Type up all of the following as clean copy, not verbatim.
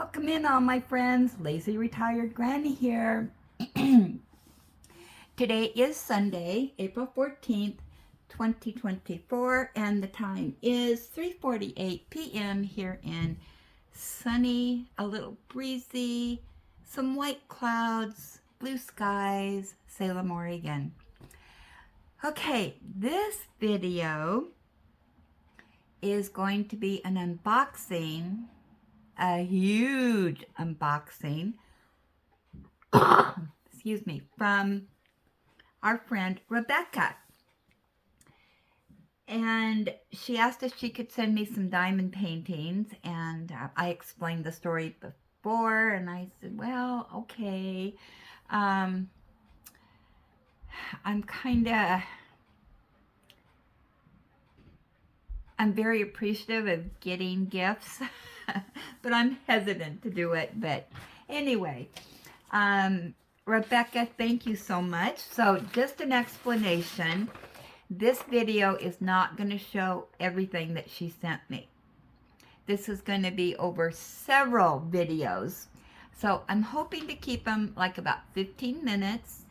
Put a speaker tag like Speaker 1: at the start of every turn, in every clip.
Speaker 1: Welcome in all my friends. Lazy Retired Granny here. Today is Sunday, April 14th, 2024, and the time is 3:48 p.m. here in sunny, a little breezy, some white clouds, blue skies, Salem, Oregon. Okay, this video is going to be an unboxing, a huge unboxing, excuse me, from our friend Rebecca. And she asked if she could send me some diamond paintings, and I explained the story before, and I said, well, okay. I'm very appreciative of getting gifts, but I'm hesitant to do it. But anyway, Rebecca, thank you so much. So just an explanation. This video is not going to show everything that she sent me. This is going to be over several videos. So I'm hoping to keep them like about 15 minutes,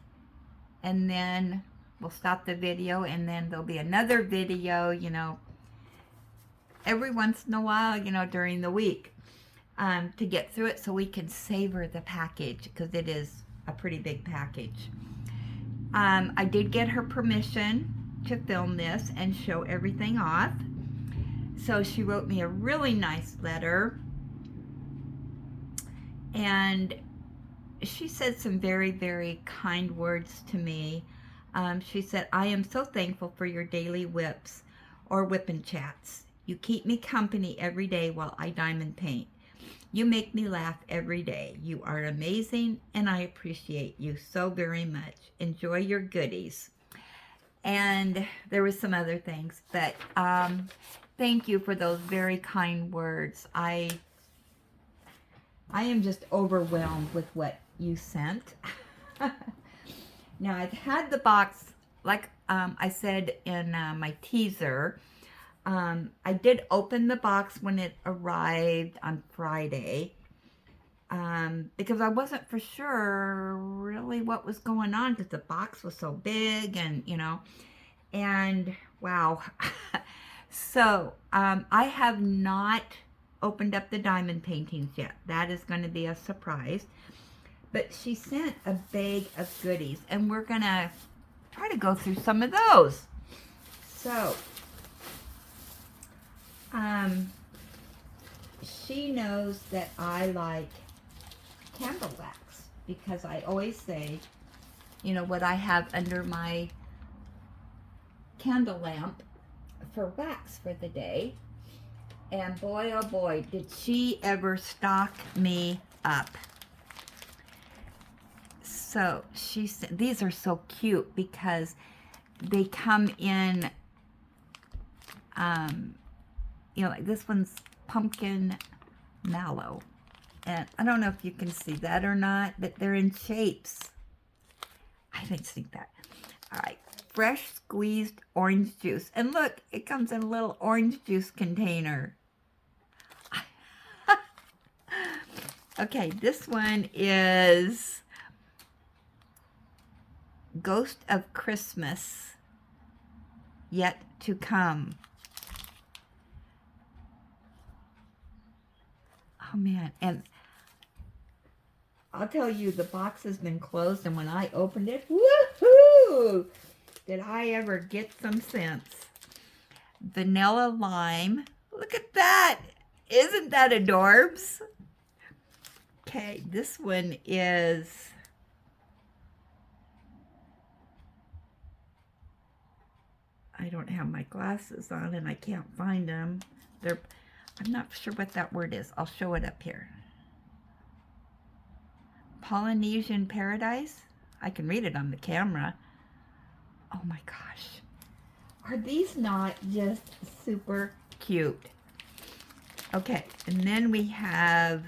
Speaker 1: and then we'll stop the video, and then there'll be another video, every once in a while, during the week, to get through it so we can savor the package, because it is a pretty big package. I did get her permission to film this and show everything off. So she wrote me a really nice letter, and she said some very, very kind words to me. She said, I am so thankful for your daily whips or whipping chats. You keep me company every day while I diamond paint. You make me laugh every day. You are amazing, and I appreciate you so very much. Enjoy your goodies. And there was some other things, but thank you for those very kind words. I am just overwhelmed with what you sent. Now, I've had the box, like I said in my teaser. I did open the box when it arrived on Friday, because I wasn't for sure really what was going on, because the box was so big, and and wow. So I have not opened up the diamond paintings yet. That is going to be a surprise. But she sent a bag of goodies, and we're going to try to go through some of those. So she knows that I like candle wax, because I always say, what I have under my candle lamp for wax for the day. And boy, oh boy, did she ever stock me up. So she said, these are so cute because they come in, like this one's pumpkin mallow. And I don't know if you can see that or not, but they're in shapes. I didn't see that. All right. Fresh squeezed orange juice. And look, it comes in a little orange juice container. Okay, this one is Ghost of Christmas Yet to Come. Oh man, and I'll tell you, the box has been closed, and when I opened it, woohoo! Did I ever get some sense? Vanilla lime. Look at that! Isn't that adorbs? Okay, this one is I don't have my glasses on and I can't find them. I'm not sure what that word is. I'll show it up here. Polynesian Paradise. I can read it on the camera. Oh my gosh. Are these not just super cute? Okay, and then we have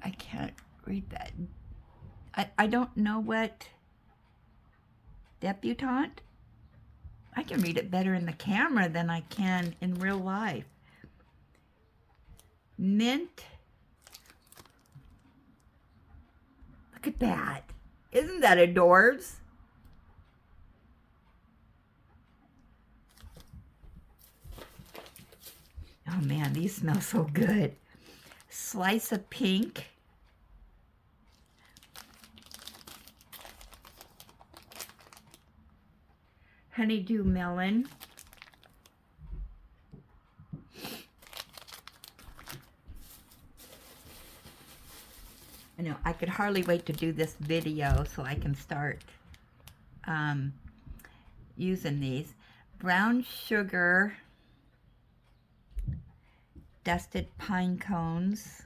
Speaker 1: I can't read that. I don't know what debutante. I can read it better in the camera than I can in real life. Mint. Look at that. Isn't that adorbs? Oh man, these smell so good. Slice of pink. Honeydew melon. I know, I could hardly wait to do this video so I can start using these. Brown sugar, dusted pine cones.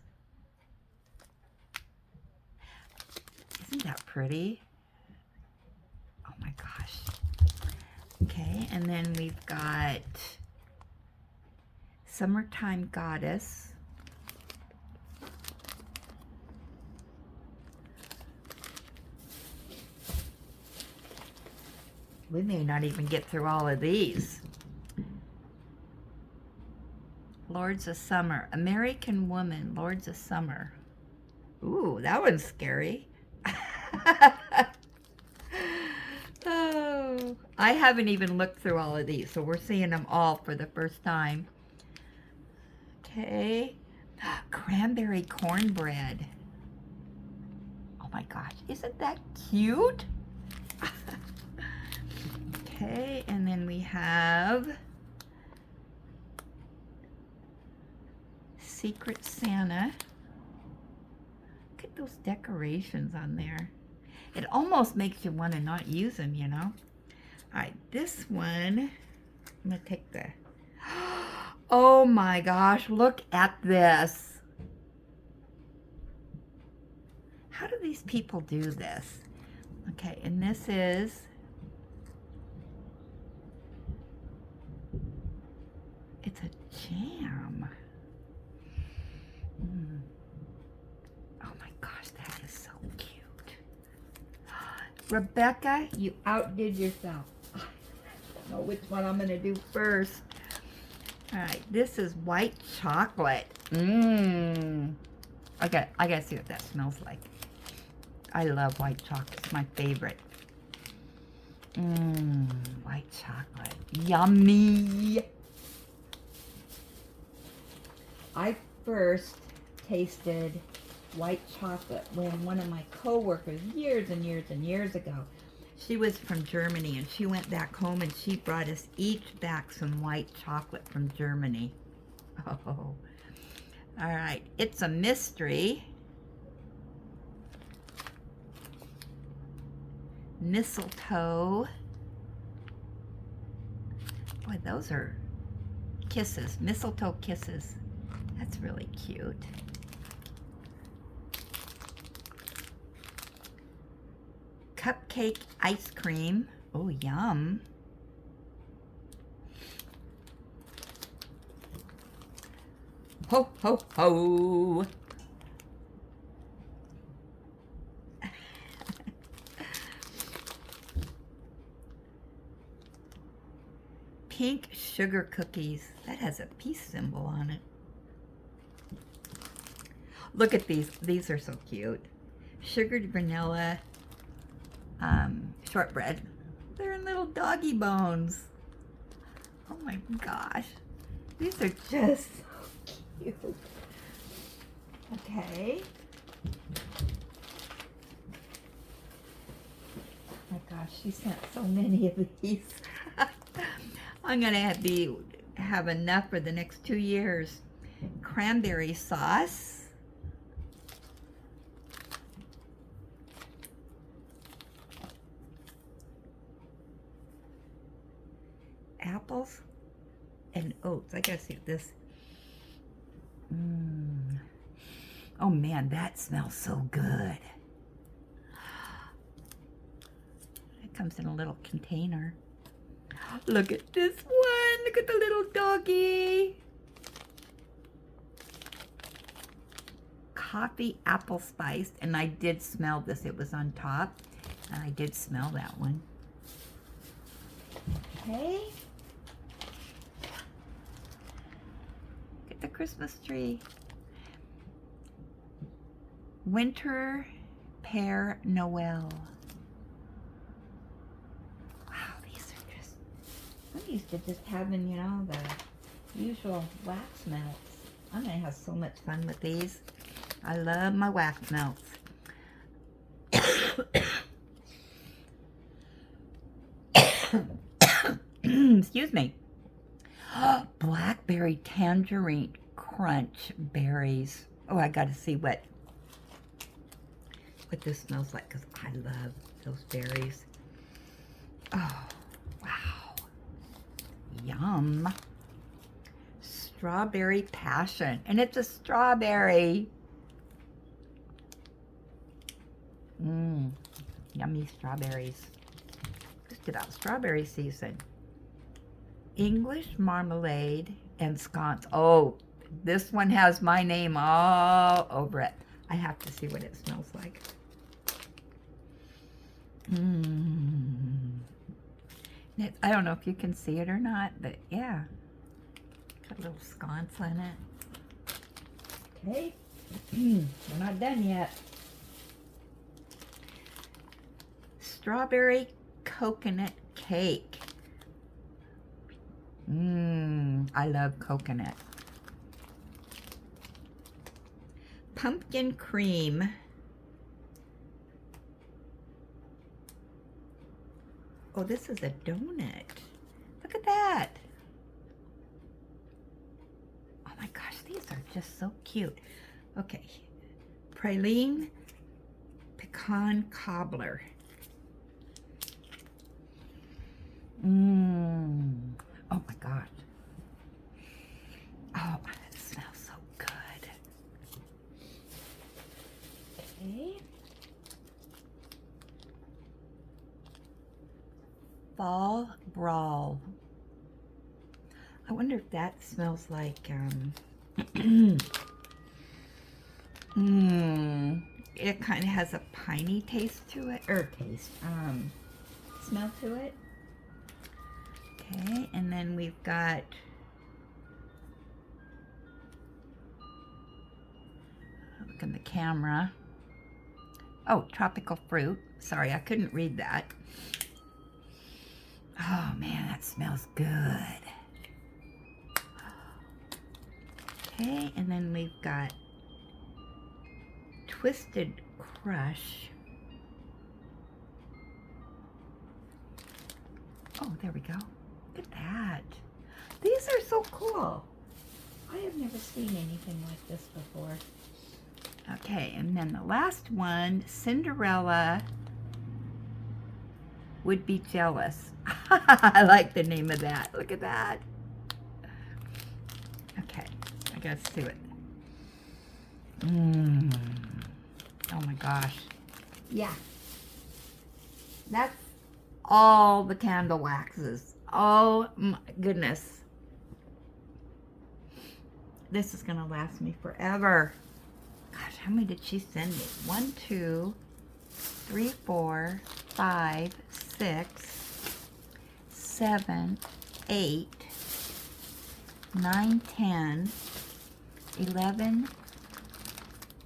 Speaker 1: Isn't that pretty? Oh my gosh. Okay, and then we've got Summertime Goddess. We may not even get through all of these. Lords of Summer. American Woman, Lords of Summer. Ooh, that one's scary. Oh, I haven't even looked through all of these, so we're seeing them all for the first time. Okay. Cranberry cornbread. Oh my gosh, isn't that cute? Okay, and then we have Secret Santa. Look at those decorations on there. It almost makes you want to not use them, you know. All right, this one, I'm going to take the, oh my gosh, look at this. How do these people do this? Okay, and this is, it's a jam. Oh my gosh, that is so cute. Rebecca, you outdid yourself. I don't know which one I'm going to do first. All right, this is white chocolate. Okay, I got to see what that smells like. I love white chocolate. It's my favorite. White chocolate. Yummy. I first tasted white chocolate when one of my co-workers years and years and years ago, she was from Germany and she went back home and she brought us each back some white chocolate from Germany. Oh, all right, it's a mystery. Mistletoe. Boy, those are kisses, mistletoe kisses. That's really cute. Cupcake ice cream. Oh, yum. Ho, ho, ho. Pink sugar cookies. That has a peace symbol on it. Look at these. These are so cute. Sugared vanilla shortbread. They're in little doggy bones. Oh my gosh. These are just so cute. Okay. Oh my gosh, she sent so many of these. I'm going to have enough for the next 2 years. Cranberry sauce. Apples and oats. I gotta see this. Oh man, that smells so good. It comes in a little container. Look at this one. Look at the little doggy. Coffee apple spiced, and I did smell this. It was on top, and I did smell that one. Okay. Get the Christmas tree. Winter Pear Noel. Wow, these are just, I'm used to just having, you know, the usual wax melts. I'm gonna have so much fun with these. I love my wax melts. Excuse me. Blackberry tangerine crunch berries. Oh, I gotta see what this smells like because I love those berries. Oh, wow. Yum. Strawberry passion. And it's a strawberry. Yummy strawberries. Just about strawberry season. English marmalade and scones. Oh, this one has my name all over it. I have to see what it smells like. I don't know if you can see it or not, but yeah. Got little sconce on it. Okay. We're not done yet. Strawberry coconut cake. I love coconut. Pumpkin cream. Oh, this is a donut. Look at that. Oh my gosh, these are just so cute. Okay. Praline pecan cobbler. Oh my gosh. Oh, it smells so good. Okay. Fall Brawl. I wonder if that smells like, it kind of has a piney taste to it, or smell to it. Okay, and then we've got look in the camera. Oh, tropical fruit. Sorry, I couldn't read that. Oh man, that smells good. Okay, and then we've got Twisted Crush. Oh, there we go. Look at that. These are so cool. I have never seen anything like this before. Okay, and then the last one, Cinderella Would Be Jealous. I like the name of that. Look at that. Okay, I gotta see it. Oh my gosh. Yeah. That's all the candle waxes. Oh my goodness. This is gonna last me forever. Gosh, how many did she send me? 1, 2, 3, 4, 5, 6, 7, 8, 9, 10, 11,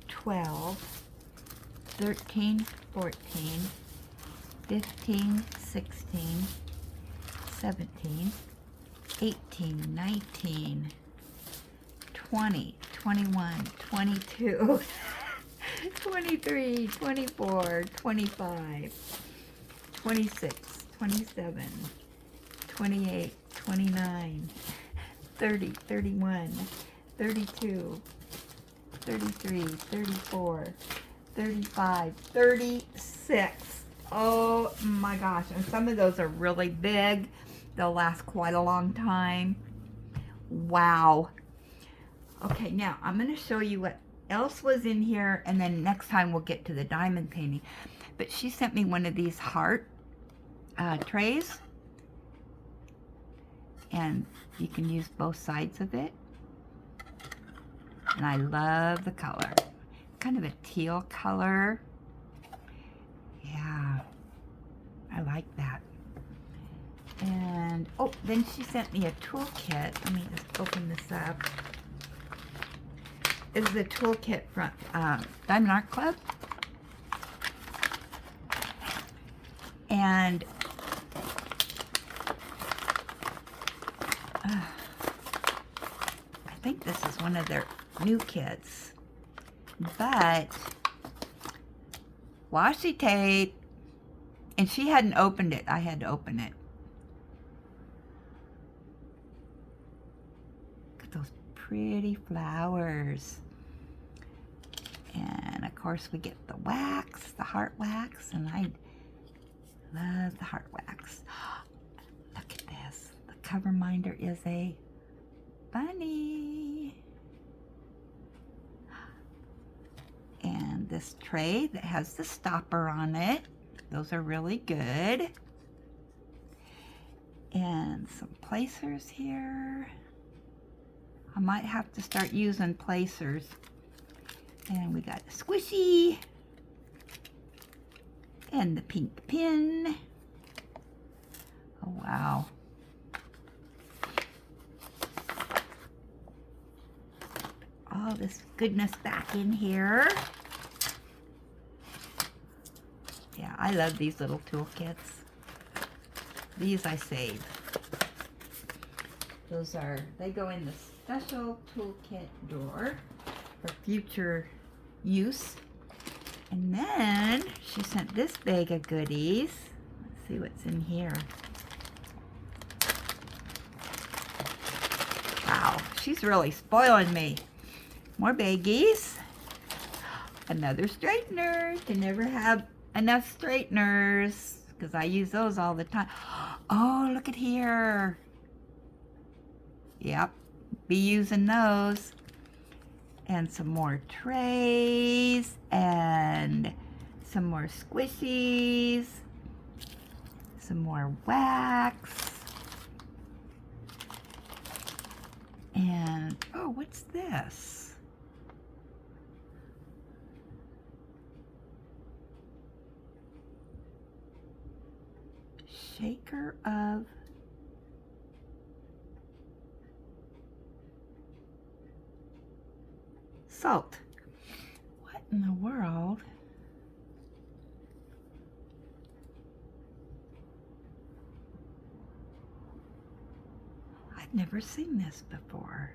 Speaker 1: 12, 13, 14, 15, 16, 17, 18, 19, 20, 21, 22, 23, 24, 25, 26, 27, 28, 29, 30, 31, 32, 33, 34, 35, 36. Oh my gosh. And some of those are really big. They'll last quite a long time. Wow. Okay, now I'm going to show you what else was in here, and then next time we'll get to the diamond painting. But she sent me one of these heart trays, and you can use both sides of it. And I love the color. Kind of a teal color. Yeah, I like that. And And, oh, then she sent me a toolkit. Let me just open this up. This is a toolkit from Diamond Art Club. And I think this is one of their new kits. But washi tape, and she hadn't opened it. I had to open it. Look at those pretty flowers. And of course we get the wax, the heart wax, and I love the heart wax. Look at this. The cover minder is a bunny. And this tray that has the stopper on it. Those are really good. And some placers here. I might have to start using placers. And we got a squishy. And the pink pin. Oh, wow. All this goodness back in here. Yeah, I love these little toolkits. These I save. They go in the special toolkit drawer for future use. And then she sent this bag of goodies. Let's see what's in here. Wow, she's really spoiling me. More baggies. Another straightener. Can never have enough straighteners because I use those all the time. Oh, look at here. Yep, be using those. And some more trays and some more squishies, some more wax, and oh, what's this? Shaker of salt. What in the world? I've never seen this before.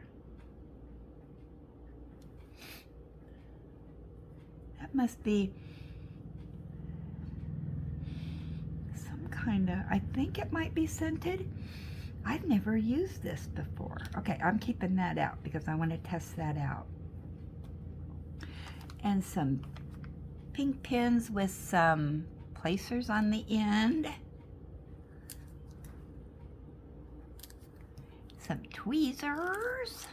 Speaker 1: That must be some kind of, I think it might be scented. I've never used this before. Okay, I'm keeping that out because I want to test that out. And some pink pins with some placers on the end. Some tweezers.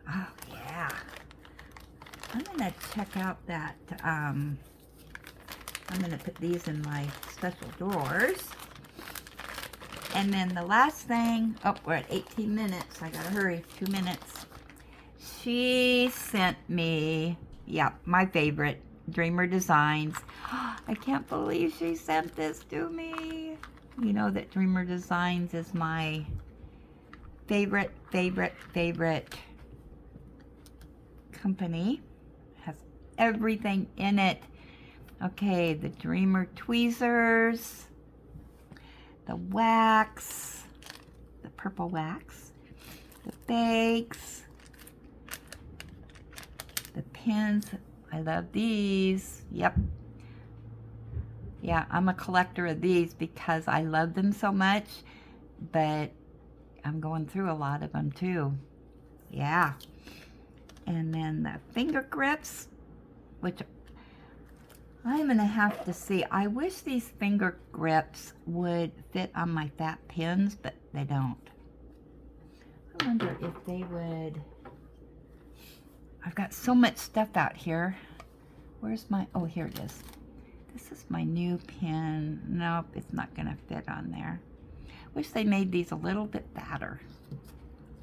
Speaker 1: Oh yeah. I'm gonna check out that, I'm gonna put these in my special drawers. And then the last thing, oh, we're at 18 minutes. I gotta hurry, 2 minutes. She sent me, yeah, my favorite, Dreamer Designs. I can't believe she sent this to me. You know that Dreamer Designs is my favorite company. Has everything in it. Okay, the Dreamer tweezers, the wax, the purple wax, the bags, the pins. I love these. Yep. Yeah, I'm a collector of these because I love them so much, but I'm going through a lot of them too. Yeah. And then the finger grips, which I'm gonna have to see. I wish these finger grips would fit on my fat pins, but they don't. I wonder if they would. I've got so much stuff out here. Where's my, oh, here it is. This is my new pin. Nope, it's not gonna fit on there. Wish they made these a little bit fatter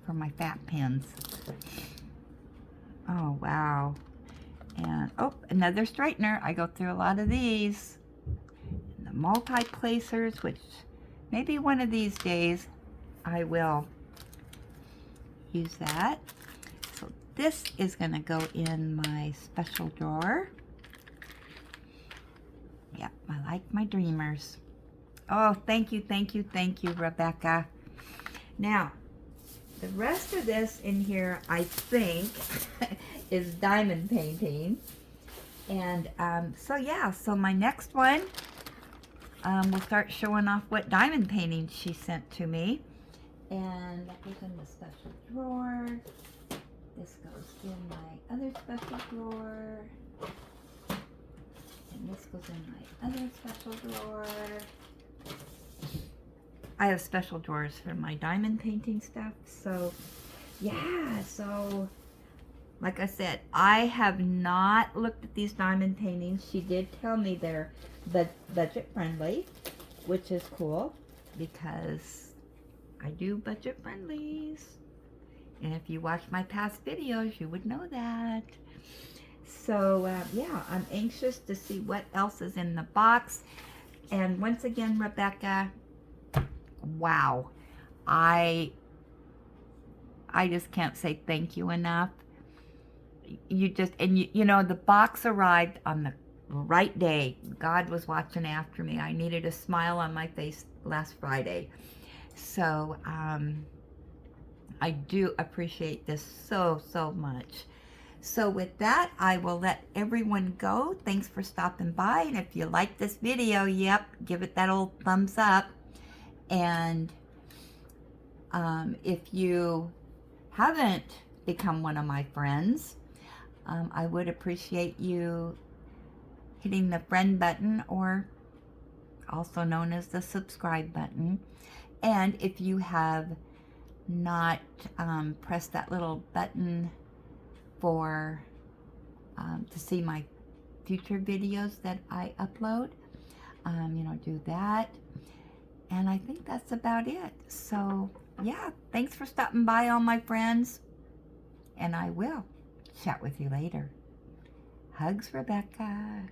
Speaker 1: for my fat pins. Oh, wow. And, oh, another straightener. I go through a lot of these. And the multi-placers, which maybe one of these days I will use that. So this is going to go in my special drawer. Yep, I like my dreamers. Oh, thank you, thank you, thank you, Rebecca. Now, the rest of this in here, I think, is diamond painting. And so yeah, so my next one, we'll start showing off what diamond painting she sent to me. And that goes in the special drawer. This goes in my other special drawer. And this goes in my other special drawer. I have special drawers for my diamond painting stuff. So yeah, so like I said, I have not looked at these diamond paintings. She did tell me they're budget friendly, which is cool because I do budget friendlies. And if you watch my past videos, you would know that. So yeah, I'm anxious to see what else is in the box. And once again, Rebecca, wow, I just can't say thank you enough. You just, and you know, the box arrived on the right day. God was watching after me. I needed a smile on my face last Friday. So I do appreciate this so much. So with that, I will let everyone go. Thanks for stopping by. And if you like this video, yep, give it that old thumbs up. And if you haven't become one of my friends, I would appreciate you hitting the friend button, or also known as the subscribe button. And if you have not pressed that little button for to see my future videos that I upload, you know, do that. And I think that's about it. So yeah, thanks for stopping by, all my friends, and I will chat with you later. Hugs, Rebecca.